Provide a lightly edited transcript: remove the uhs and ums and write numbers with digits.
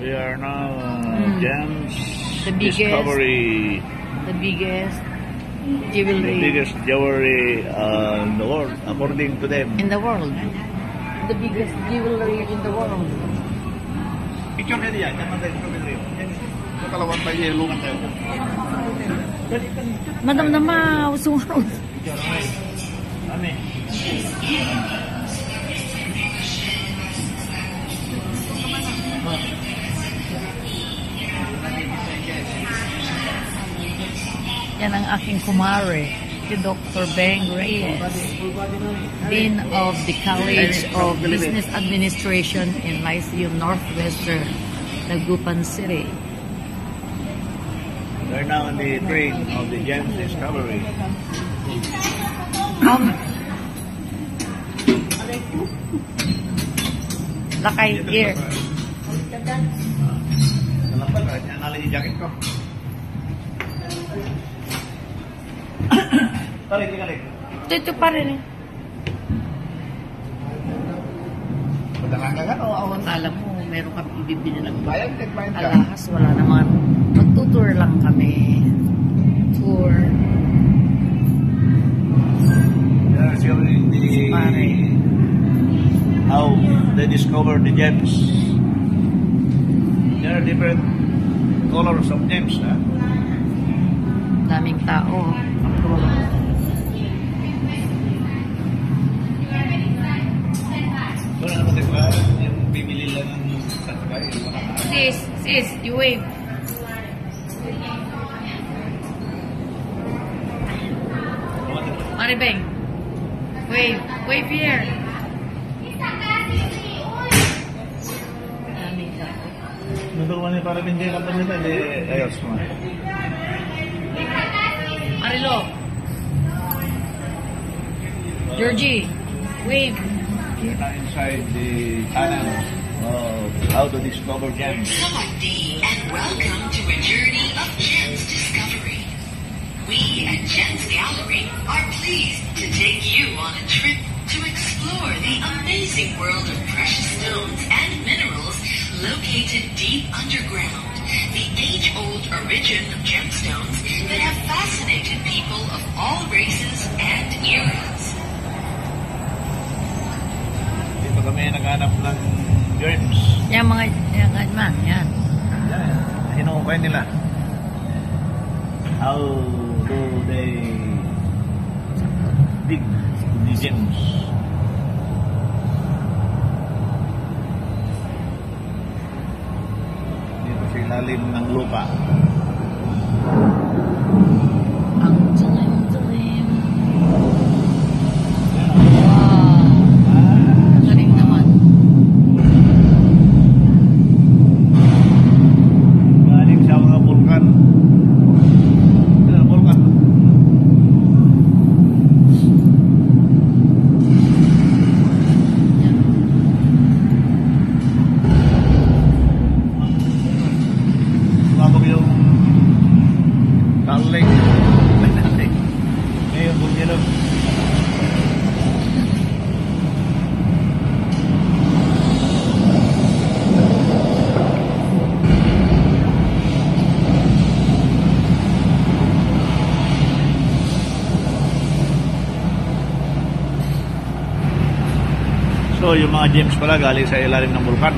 We are now Gems The biggest- Discovery. The biggest The jewelry biggest jewelry in the world, according to them. in the world. The biggest jewelry in the world. Picture na diyan. Kalawang tayo, ilungan tayo. Madam nama, usungan. Kami. Yan ang aking kumare, si Dr. Beng Reyes, Dean of the College of Business Administration in Lyceum Northwestern, Dagupan City. We're now on the train of the Gems Discovery. Lakay here. Nalapan, nalala yung jacket ko. Tarik, tarik. Ito pa rin eh. Padalanga ka, no? Alam mo, meron kami ibibili ng Bayad, nagbayad ka. alahas. Wala naman. Magtutour lang kami. Tour. Yeah, showing Pare. how they discover the gems. There are different colors of gems, huh? Daming tao. Wala naman diba, yung bibili lang ng sasakay. Sis, you wave. Maribeng. Wave. Wave here. Daming tao. Nutulungan niya para binigay ka pa nila, ayos mo. Marilo. Georgie. Wave. We're now inside the tunnel of how to discover gems. Namaste and welcome to a journey of Gems Discovery. We at Gems Gallery are pleased to take you on a trip to explore the amazing world of precious stones and minerals located deep underground, the age-old origin of gemstones that have fascinated people of all races and eras. Dito kami naghanap ng gems. Yan mga, man, yan. Yan, hinukay nila. How do they dig the gems? Dito sa ilalim ng lupa. Ang tulim-tulim. Wow. Galing naman. Galing sa mga vulkan. Ano ang vulkan? Yan. Sumabog yung Lake. Ngayon, bulgano. So, yung mga gems pala galing sa ilalim ng vulkan.